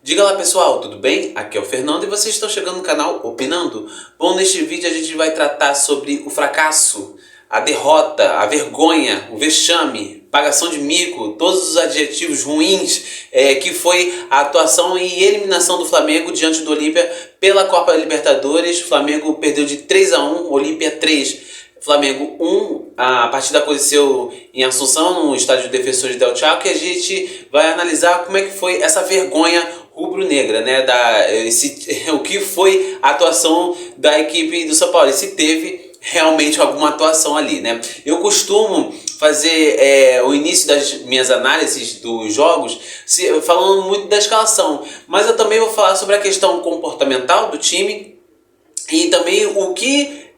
Diga lá pessoal, tudo bem? Aqui é o Fernando e vocês estão chegando no canal Opinando. Bom, neste vídeo a gente vai tratar sobre o fracasso, a derrota, a vergonha, o vexame, pagação de mico, todos os adjetivos ruins que foi a atuação e eliminação do Flamengo diante do Olímpia pela Copa Libertadores. O Flamengo perdeu de 3-1, Olímpia 3. Flamengo 1, a partida aconteceu em Assunção, no estádio Defensores del Chaco, que a gente vai analisar como é que foi essa vergonha rubro-negra, né, o que foi a atuação da equipe do São Paulo, e se teve realmente alguma atuação ali, né. Eu costumo fazer o início das minhas análises dos jogos falando muito da escalação, mas eu também vou falar sobre a questão comportamental do time e também o que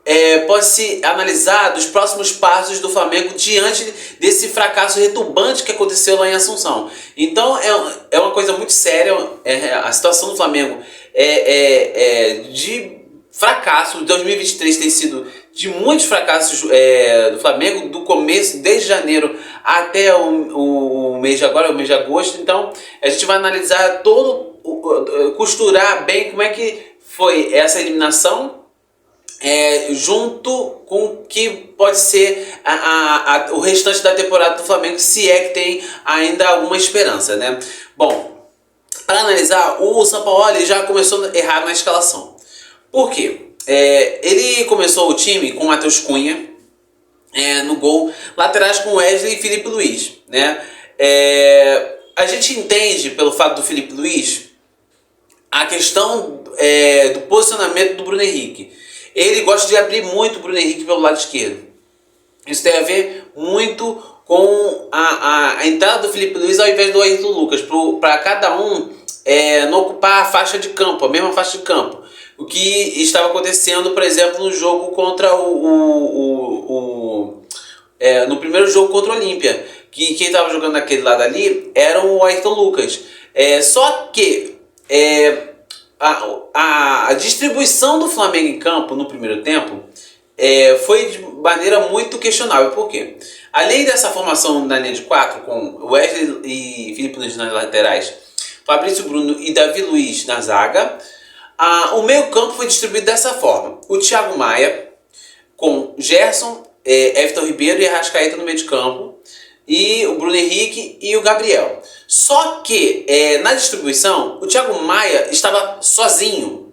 pode se analisar dos próximos passos do Flamengo diante desse fracasso retumbante que aconteceu lá em Assunção. Então é uma coisa muito séria, a situação do Flamengo de fracasso. 2023 tem sido de muitos fracassos do Flamengo, do começo, desde janeiro até o mês de agora, o mês de agosto. Então a gente vai analisar costurar bem como é que foi essa eliminação, junto com o que pode ser o restante da temporada do Flamengo, se é que tem ainda alguma esperança, né? Bom, para analisar, o São Paulo já começou errado na escalação. Por quê? Ele começou o time com o Matheus Cunha no gol, laterais com Wesley e Filipe Luís, né? A gente entende, pelo fato do Filipe Luís, a questão do posicionamento do Bruno Henrique. Ele gosta de abrir muito o Bruno Henrique pelo lado esquerdo. Isso tem a ver muito com a entrada do Filipe Luís ao invés do Ayrton Lucas, para cada um não ocupar a faixa de campo, a mesma faixa de campo. O que estava acontecendo, por exemplo, no jogo contra no primeiro jogo contra o Olímpia, que quem estava jogando naquele lado ali era o Ayrton Lucas. Só que a distribuição do Flamengo em campo no primeiro tempo foi de maneira muito questionável. Por quê? Além dessa formação na linha de 4, com Wesley e Filipe Luís nas laterais, Fabrício Bruno e Davi Luiz na zaga, o meio campo foi distribuído dessa forma: o Thiago Maia com Gerson, Everton Ribeiro e Arrascaeta no meio de campo, e o Bruno Henrique e o Gabriel. Só que na distribuição o Thiago Maia estava sozinho,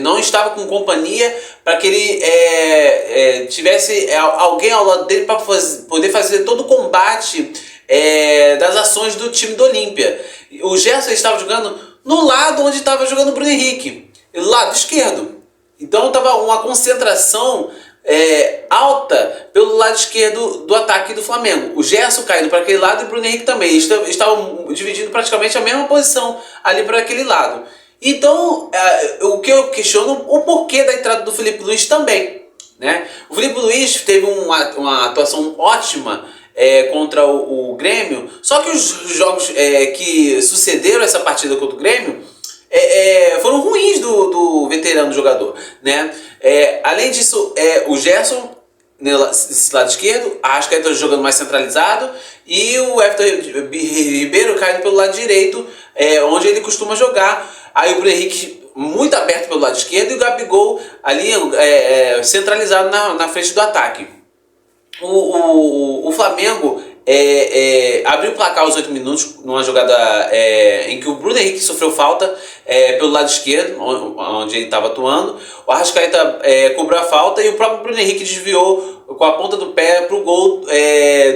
não estava com companhia para que ele tivesse alguém ao lado dele para poder fazer todo o combate das ações do time do Olímpia. O Gerson estava jogando no lado onde estava jogando o Bruno Henrique, lado esquerdo. Então estava uma concentração alta pelo lado esquerdo do ataque do Flamengo. O Gerson caindo para aquele lado e o Bruno Henrique também. Eles estavam dividindo praticamente a mesma posição ali para aquele lado. Então, o que eu questiono, o porquê da entrada do Filipe Luís também, né? O Filipe Luís teve uma atuação ótima contra o Grêmio, só que os jogos que sucederam essa partida contra o Grêmio foram ruins do veterano jogador, né? Além disso, o Gerson nesse lado esquerdo, a Arrascaeta jogando mais centralizado e o Everton Ribeiro caindo pelo lado direito, onde ele costuma jogar. Aí o Bruno Henrique muito aberto pelo lado esquerdo e o Gabigol ali centralizado na frente do ataque. O Flamengo abriu o placar aos 8 minutos numa jogada em que o Bruno Henrique sofreu falta pelo lado esquerdo, onde ele estava atuando. O Arrascaeta cobrou a falta e o próprio Bruno Henrique desviou com a ponta do pé para o gol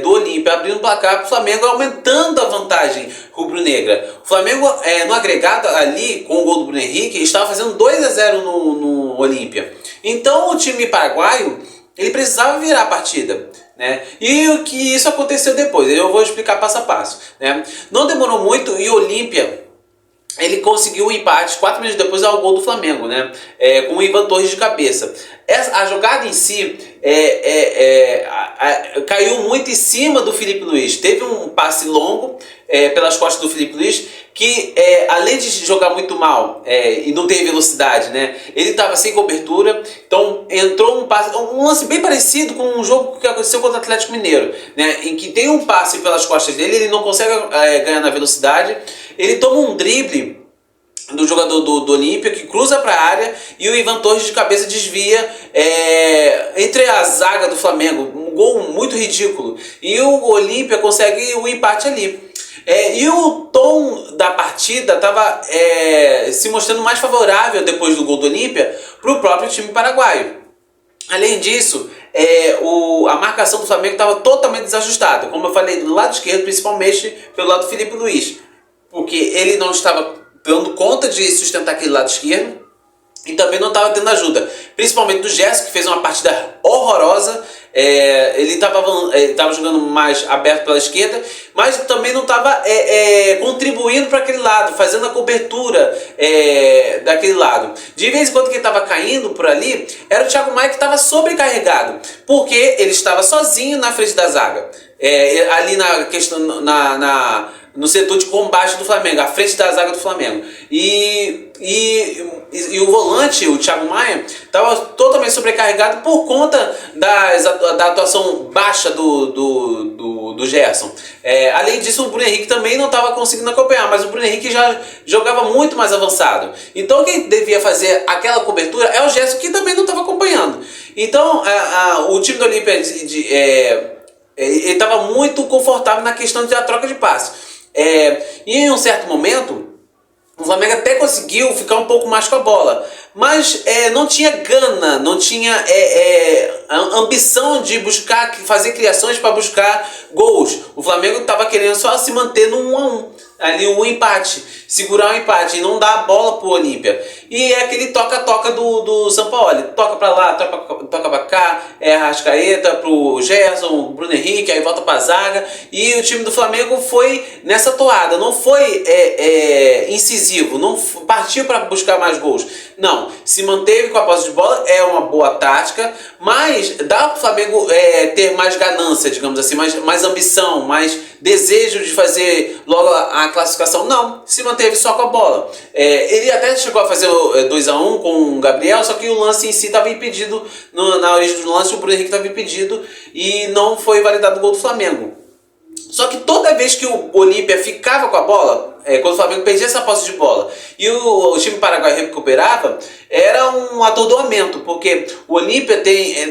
do Olímpia, abrindo o placar para o Flamengo, aumentando a vantagem rubro-negra. O Flamengo, no agregado ali, com o gol do Bruno Henrique, estava fazendo 2-0 no Olímpia. Então o time paraguaio ele precisava virar a partida, né? E o que isso aconteceu depois, eu vou explicar passo a passo, né? Não demorou muito e o Olímpia ele conseguiu o empate 4 minutos depois ao gol do Flamengo, né? Com o Ivan Torres de cabeça. A jogada em si caiu muito em cima do Filipe Luís. Teve um passe longo pelas costas do Filipe Luís que, além de jogar muito mal e não ter velocidade, né? Ele estava sem cobertura. Então entrou um lance bem parecido com um jogo que aconteceu contra o Atlético Mineiro, né? Em que tem um passe pelas costas dele, ele não consegue ganhar na velocidade. Ele toma um drible do jogador do Olímpia, que cruza para a área, e o Ivan Torres de cabeça desvia entre a zaga do Flamengo. Um gol muito ridículo. E o Olímpia consegue o empate ali. E o tom da partida estava se mostrando mais favorável depois do gol do Olímpia para o próprio time paraguaio. Além disso, a marcação do Flamengo estava totalmente desajustada. Como eu falei, do lado esquerdo, principalmente pelo lado do Filipe Luís. Porque ele não estava dando conta de sustentar aquele lado esquerdo e também não estava tendo ajuda, principalmente do Gerson, que fez uma partida horrorosa. Ele estava jogando mais aberto pela esquerda, mas também não estava contribuindo para aquele lado, fazendo a cobertura daquele lado. De vez em quando quem estava caindo por ali era o Thiago Maia, que estava sobrecarregado, porque ele estava sozinho na frente da zaga, ali na questão no setor de combate do Flamengo, à frente da zaga do Flamengo. E o volante, o Thiago Maia, estava totalmente sobrecarregado por conta da atuação baixa do Gerson. Além disso, o Bruno Henrique também não estava conseguindo acompanhar, mas o Bruno Henrique já jogava muito mais avançado. Então quem devia fazer aquela cobertura é o Gerson, que também não estava acompanhando. Então o time do Olímpia ele estava muito confortável na questão da troca de passes. E em um certo momento o Flamengo até conseguiu ficar um pouco mais com a bola, mas não tinha gana, não tinha ambição de fazer criações para buscar gols. O Flamengo estava querendo só se manter no 1-1, ali o empate, segurar o empate e não dar a bola pro Olímpia. E é aquele toca-toca do Sampaoli, toca para lá, toca para cá, Arrascaeta pro Gerson, Bruno Henrique, aí volta para a zaga, e o time do Flamengo foi nessa toada, não foi incisivo, não partiu para buscar mais gols, não, se manteve com a posse de bola, é uma boa tática, mas dá para o Flamengo ter mais ganância, digamos assim, mais ambição, mais desejo de fazer logo a classificação. Não, se manteve só com a bola. Ele até chegou a fazer 2-1 com o Gabriel, só que o lance em si estava impedido, na origem do lance o Bruno Henrique estava impedido e não foi validado o gol do Flamengo. Só que toda vez que o Olímpia ficava com a bola, quando o Flamengo perdia essa posse de bola e o time paraguaio recuperava, era um atordoamento, porque o Olímpia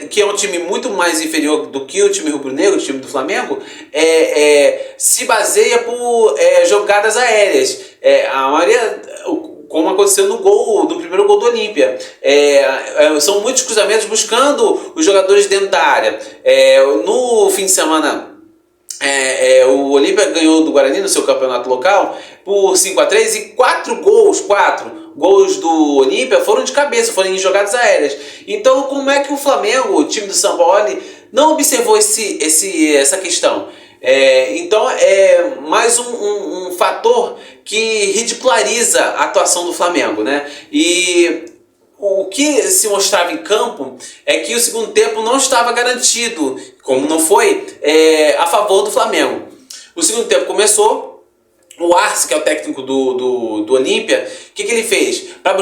que é um time muito mais inferior do que o time rubro-negro, o time do Flamengo, se baseia por jogadas aéreas. A maioria, como aconteceu no primeiro gol do Olímpia. São muitos cruzamentos buscando os jogadores dentro da área. No fim de semana, o Olímpia ganhou do Guarani no seu campeonato local por 5-3 e 4 gols do Olímpia foram de cabeça, foram em jogadas aéreas. Então como é que o Flamengo, o time do Sampaoli, não observou essa questão? Então é mais um fator que ridiculariza a atuação do Flamengo, né? E o que se mostrava em campo é que o segundo tempo não estava garantido, como não foi, a favor do Flamengo. O segundo tempo começou, o Arce, que é o técnico do Olímpia, o que ele fez? Para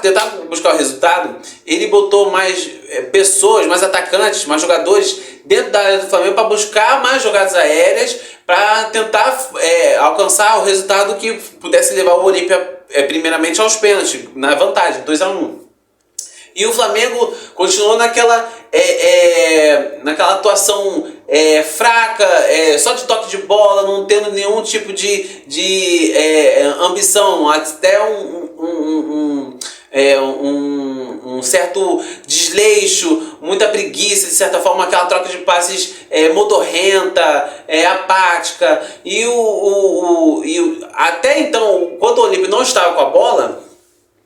tentar buscar o resultado, ele botou mais pessoas, mais atacantes, mais jogadores dentro da área do Flamengo para buscar mais jogadas aéreas, para tentar alcançar o resultado que pudesse levar o Olímpia primeiramente aos pênaltis, na vantagem, 2-1. E o Flamengo continuou naquela atuação fraca, só de toque de bola, não tendo nenhum tipo de ambição, até um certo desleixo, muita preguiça, de certa forma, aquela troca de passes modorrenta, apática. E até então, quando o Olímpio não estava com a bola,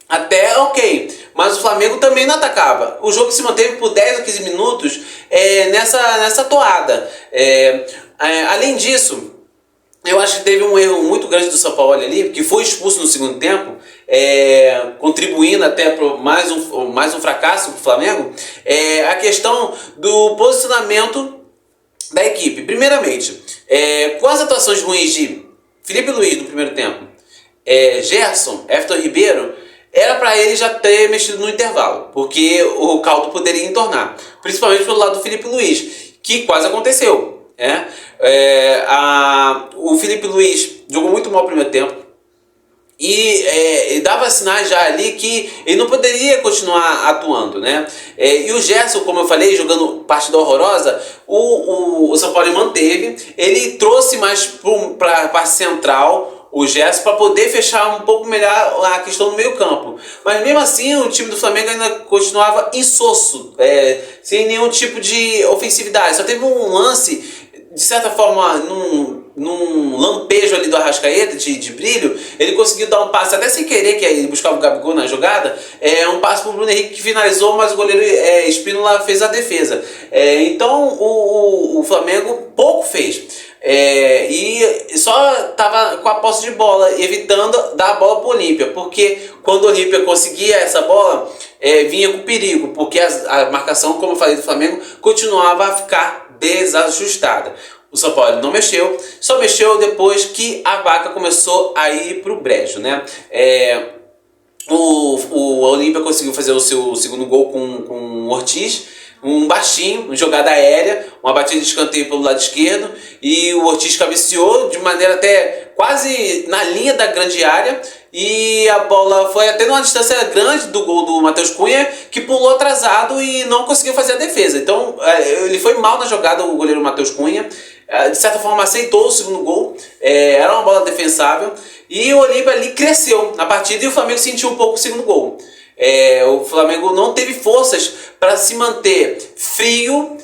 até ok, mas o Flamengo também não atacava. O jogo se manteve por 10 ou 15 minutos nessa toada. Além disso, eu acho que teve um erro muito grande do Sampaoli ali, que foi expulso no segundo tempo, contribuindo até para mais um fracasso para o Flamengo, a questão do posicionamento da equipe. Primeiramente, com as atuações ruins de Filipe Luís no primeiro tempo, Gerson, Everton Ribeiro, era para ele já ter mexido no intervalo, porque o caldo poderia entornar, principalmente pelo lado do Filipe Luís, que quase aconteceu. O Filipe Luís jogou muito mal no primeiro tempo, e dava sinais já ali que ele não poderia continuar atuando, né? E o Gerson, como eu falei, jogando partida horrorosa, o São Paulo manteve, ele trouxe mais para a parte central o Gerson para poder fechar um pouco melhor a questão do meio campo. Mas mesmo assim o time do Flamengo ainda continuava insosso, sem nenhum tipo de ofensividade. Só teve um lance, de certa forma, num lampejo ali do Arrascaeta, de brilho, ele conseguiu dar um passe, até sem querer, que ele buscava o Gabigol na jogada, um passe para o Bruno Henrique que finalizou, mas o goleiro Espínola fez a defesa. Então o Flamengo pouco fez. E só estava com a posse de bola, evitando dar a bola para o Olímpia, porque quando o Olímpia conseguia essa bola, vinha com perigo, porque a marcação, como eu falei, do Flamengo continuava a ficar desajustada. O São Paulo não mexeu, só mexeu depois que a vaca começou a ir para o brejo, né? O Olímpia conseguiu fazer o seu segundo gol com o Ortiz, um baixinho, uma jogada aérea, uma batida de escanteio pelo lado esquerdo, e o Ortiz cabeceou de maneira até quase na linha da grande área, e a bola foi até numa distância grande do gol do Matheus Cunha, que pulou atrasado e não conseguiu fazer a defesa. Então ele foi mal na jogada, o goleiro Matheus Cunha, de certa forma aceitou o segundo gol, era uma bola defensável, e o Olímpia ali cresceu na partida e o Flamengo sentiu um pouco o segundo gol. O Flamengo não teve forças para se manter frio,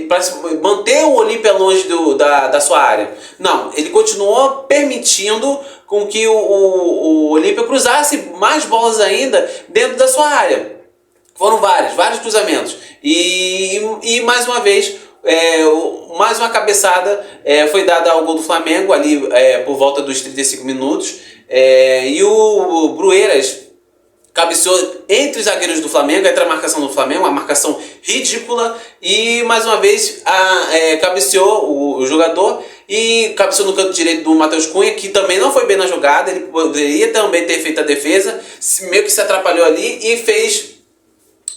para manter o Olímpia longe da sua área. Não, ele continuou permitindo com que o Olímpia cruzasse mais bolas ainda dentro da sua área. Foram vários cruzamentos. E mais uma vez, mais uma cabeçada foi dada ao gol do Flamengo ali por volta dos 35 minutos. E o Brueiras cabeceou entre os zagueiros do Flamengo, entre a marcação do Flamengo, uma marcação ridícula, e mais uma vez cabeceou o jogador e cabeceou no canto direito do Matheus Cunha, que também não foi bem na jogada, ele poderia também ter feito a defesa, meio que se atrapalhou ali e fez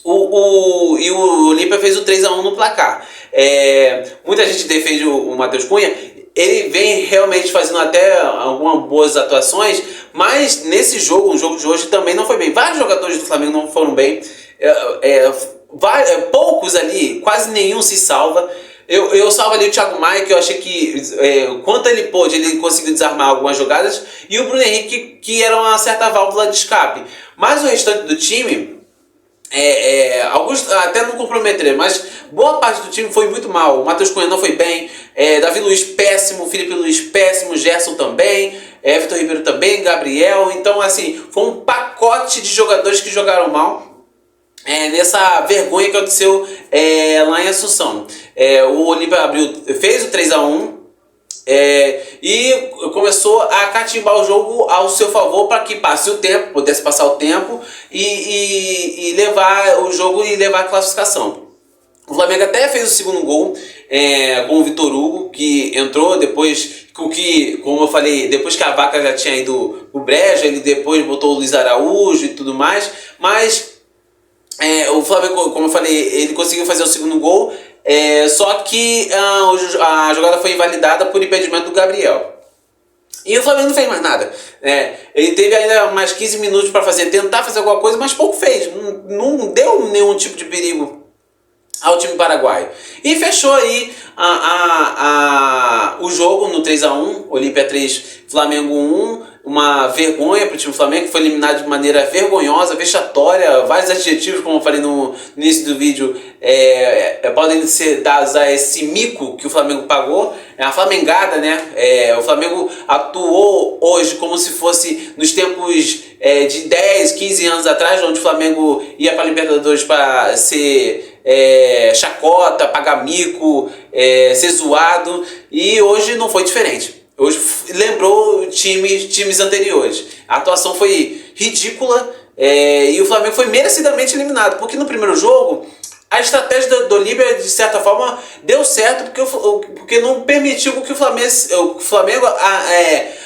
e o Olímpia fez o 3-1 no placar. Muita gente defende o Matheus Cunha, ele vem realmente fazendo até algumas boas atuações, mas nesse jogo, o jogo de hoje também não foi bem. Vários jogadores do Flamengo não foram bem, poucos ali, quase nenhum se salva. Eu salvo ali o Thiago Maia, que eu achei que quanto ele pôde, ele conseguiu desarmar algumas jogadas, e o Bruno Henrique, que era uma certa válvula de escape. Mas o restante do time, alguns até não comprometeram, mas boa parte do time foi muito mal. O Matheus Cunha não foi bem, Davi Luiz péssimo, Felipe Luiz péssimo, Gerson também, Vitor Ribeiro também, Gabriel. Então assim, foi um pacote de jogadores que jogaram mal nessa vergonha que aconteceu lá em Assunção. O Olímpia fez o 3-1 e começou a catimbar o jogo ao seu favor para que passe o tempo, pudesse passar o tempo e levar o jogo e levar a classificação. O Flamengo até fez o segundo gol com o Vitor Hugo, que entrou depois, como eu falei, depois que a vaca já tinha ido pro brejo, ele depois botou o Luiz Araújo e tudo mais, mas o Flamengo, como eu falei, ele conseguiu fazer o segundo gol, só que a jogada foi invalidada por impedimento do Gabriel. E o Flamengo não fez mais nada. Ele teve ainda mais 15 minutos para tentar fazer alguma coisa, mas pouco fez. Não deu nenhum tipo de perigo ao time paraguaio. E fechou aí o jogo no 3-1, Olímpia 3, Flamengo 1. Uma vergonha para o time do Flamengo, que foi eliminado de maneira vergonhosa, vexatória. Vários adjetivos, como eu falei no início do vídeo, podem ser dados a esse mico que o Flamengo pagou. A flamengada, né? O Flamengo atuou hoje como se fosse nos tempos de 10, 15 anos atrás, onde o Flamengo ia para a Libertadores para ser chacota, pagar mico, ser zoado, e hoje não foi diferente. Hoje lembrou times anteriores. A atuação foi ridícula, e o Flamengo foi merecidamente eliminado, porque no primeiro jogo a estratégia do Olímpia, de certa forma, deu certo, porque não permitiu que o Flamengo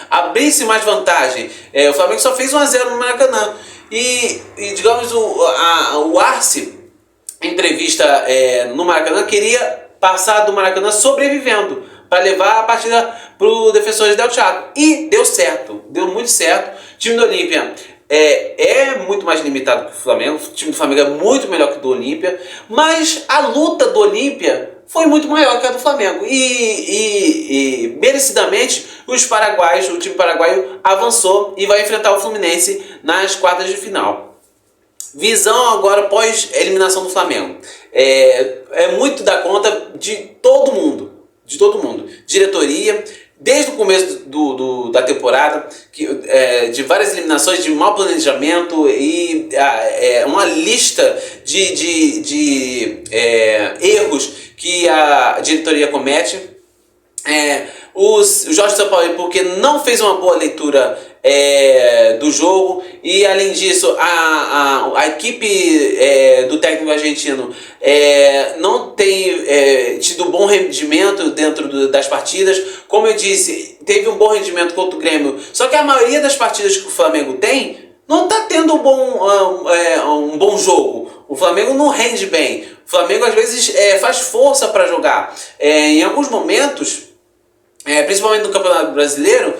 abrisse mais vantagem. O Flamengo só fez 1-0 no Maracanã. E digamos, o Arce, em entrevista no Maracanã, queria passar do Maracanã sobrevivendo, para levar a partida para o Defensores del Chaco. E deu certo, deu muito certo. O time do Olímpia é muito mais limitado que o Flamengo. O time do Flamengo é muito melhor que o do Olímpia, mas a luta do Olímpia foi muito maior que a do Flamengo. E merecidamente o time paraguaio avançou e vai enfrentar o Fluminense nas quartas de final. Visão agora pós eliminação do Flamengo. É muito da conta de todo mundo. De todo mundo. Diretoria, desde o começo da temporada, de várias eliminações, de mau planejamento e uma lista de erros que a diretoria comete. O Jorge Sampaoli, porque não fez uma boa leitura do jogo, e além disso a equipe do técnico argentino não tem tido bom rendimento dentro das partidas. Como eu disse, teve um bom rendimento contra o Grêmio, só que a maioria das partidas que o Flamengo tem não está tendo um bom jogo. O Flamengo não rende bem. O Flamengo às vezes faz força para jogar. Em alguns momentos, principalmente no Campeonato Brasileiro,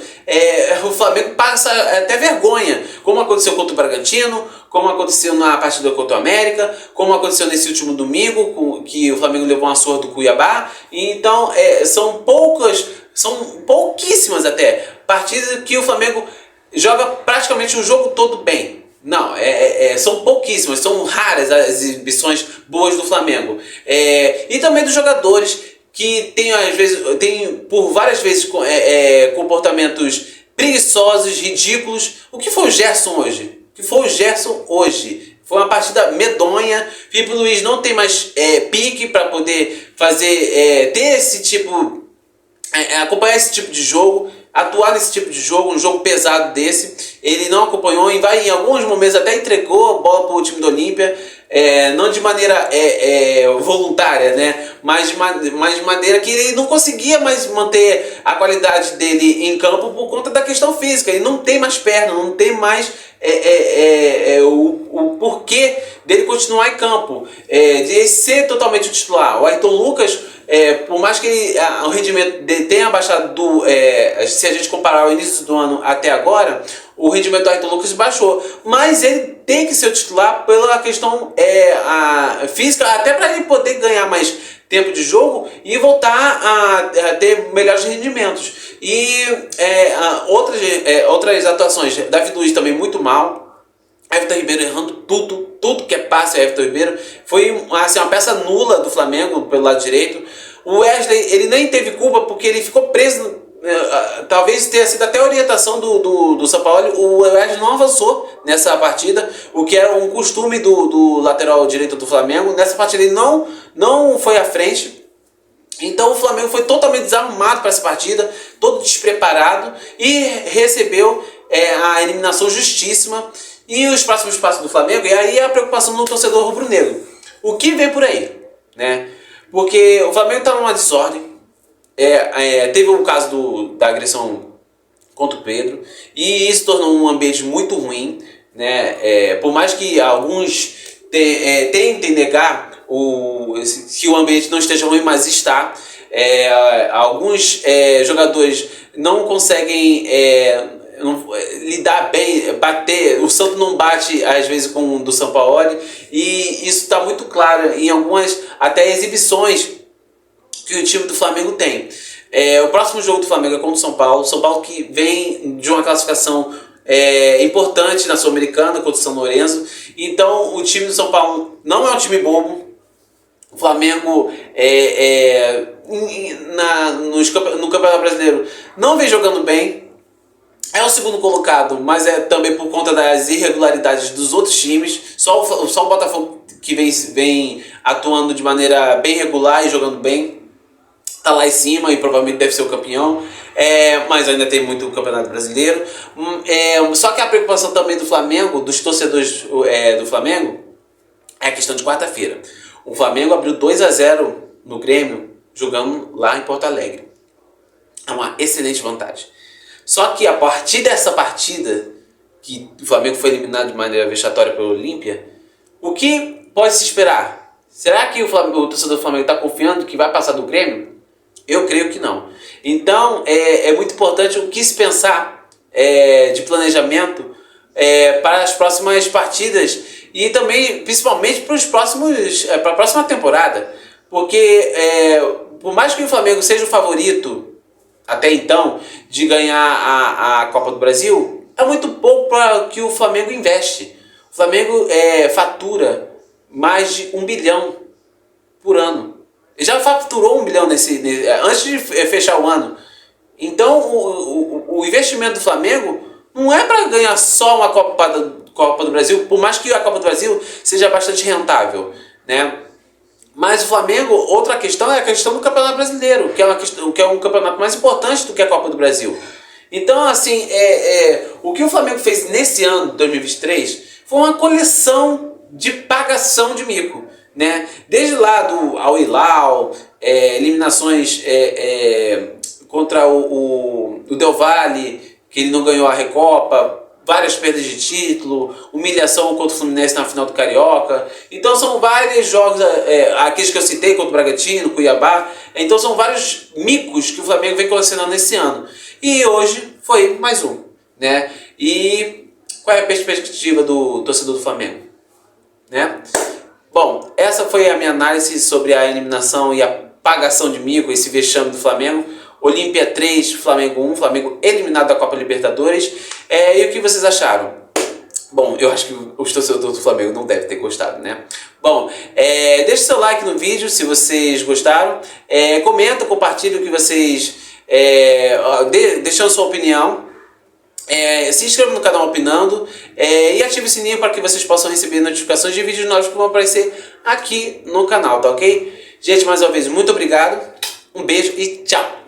o Flamengo passa até vergonha, como aconteceu contra o Bragantino, como aconteceu na partida contra o América, como aconteceu nesse último domingo, que o Flamengo levou uma surra do Cuiabá. Então são pouquíssimas até partidas que o Flamengo joga praticamente o jogo todo bem. Não, são pouquíssimas, são raras as exibições boas do Flamengo. E também dos jogadores, que tem por várias vezes comportamentos preguiçosos, ridículos. O que foi o Gerson hoje? Foi uma partida medonha. Filipe Luiz não tem mais pique para poder ter esse tipo, acompanhar esse tipo de jogo, atuar nesse tipo de jogo, um jogo pesado desse. Ele não acompanhou, em alguns momentos até entregou a bola para o time do Olímpia. Não de maneira voluntária, né? Mas de maneira que ele não conseguia mais manter a qualidade dele em campo por conta da questão física. Ele não tem mais perna, não tem mais o porquê dele continuar em campo, de ser totalmente o titular. O Ayrton Lucas, por mais que o rendimento dele tenha baixado se a gente comparar o início do ano até agora, o rendimento do Ayrton Lucas baixou, mas ele tem que ser o titular pela questão física, até para ele poder ganhar mais tempo de jogo e voltar a ter melhores rendimentos. E outras atuações, David Luiz também muito mal, Everton Ribeiro errando tudo que é passe. Everton Ribeiro foi assim, uma peça nula do Flamengo pelo lado direito. O Wesley, ele nem teve culpa porque ele ficou preso. Talvez tenha sido até a orientação do Sampaoli. O Wesley não avançou nessa partida, o que era um costume do lateral direito do Flamengo. Nessa partida ele não foi à frente. Então o Flamengo foi totalmente desarrumado para essa partida, todo despreparado, e recebeu a eliminação justíssima. E os próximos passos do Flamengo, e aí a preocupação no torcedor rubro-negro. O que vem por aí, né? Porque o Flamengo está numa desordem. Teve o caso da agressão contra o Pedro, e isso tornou um ambiente muito ruim, né? Por mais que alguns tentem negar que o ambiente não esteja ruim, mas está. Alguns jogadores não conseguem lidar bem, bater. O Santos não bate às vezes com o do Sampaoli, e isso está muito claro em algumas até exibições que o time do Flamengo tem. O próximo jogo do Flamengo é contra o São Paulo. São Paulo que vem de uma classificação importante na Sul-Americana contra o São Lourenço. Então o time do São Paulo não é um time bobo. O Flamengo no Campeonato Brasileiro não vem jogando bem. É o segundo colocado, mas é também por conta das irregularidades dos outros times. Só o Botafogo que vem atuando de maneira bem regular e jogando bem. Tá lá em cima e provavelmente deve ser o campeão, mas ainda tem muito o Campeonato Brasileiro. Só que a preocupação também do Flamengo, dos torcedores do Flamengo, é a questão de quarta-feira. O Flamengo abriu 2-0 no Grêmio, jogando lá em Porto Alegre. É uma excelente vantagem. Só que a partir dessa partida, que o Flamengo foi eliminado de maneira vexatória pelo Olímpia, o que pode se esperar? Será que o torcedor do Flamengo está confiando que vai passar do Grêmio? Eu creio que não. Então, é muito importante o que se pensar de planejamento para as próximas partidas e também, principalmente, para a próxima temporada. Porque, por mais que o Flamengo seja o favorito, até então, de ganhar a Copa do Brasil, é muito pouco para que o Flamengo investe. O Flamengo fatura mais de 1 bilhão por ano. Ele já faturou 1 bilhão antes de fechar o ano. Então, o investimento do Flamengo não é para ganhar só uma Copa do Brasil, por mais que a Copa do Brasil seja bastante rentável, né? Mas o Flamengo, outra questão é a questão do Campeonato Brasileiro, que é um campeonato mais importante do que a Copa do Brasil. Então, assim, o que o Flamengo fez nesse ano, 2023, foi uma coleção de pagação de mico, né? Desde lá do Al Hilal, eliminações contra o Del Valle, que ele não ganhou a Recopa, várias perdas de título, humilhação contra o Fluminense na final do Carioca. Então são vários jogos, aqueles que eu citei contra o Bragantino, Cuiabá. Então são vários micos que o Flamengo vem colecionando nesse ano. E hoje foi mais um, né? E qual é a perspectiva do torcedor do Flamengo, né? Bom, essa foi a minha análise sobre a eliminação e a pagação de mico, esse vexame do Flamengo. Olímpia 3, Flamengo 1, Flamengo eliminado da Copa Libertadores. E o que vocês acharam? Bom, eu acho que os torcedores do Flamengo não devem ter gostado, né? Bom, deixe seu like no vídeo se vocês gostaram. Comenta, compartilha o que vocês... deixando sua opinião. Se inscreva no canal Opinando e ative o sininho para que vocês possam receber notificações de vídeos novos que vão aparecer aqui no canal, tá ok? Gente, mais uma vez, muito obrigado. Um beijo e tchau!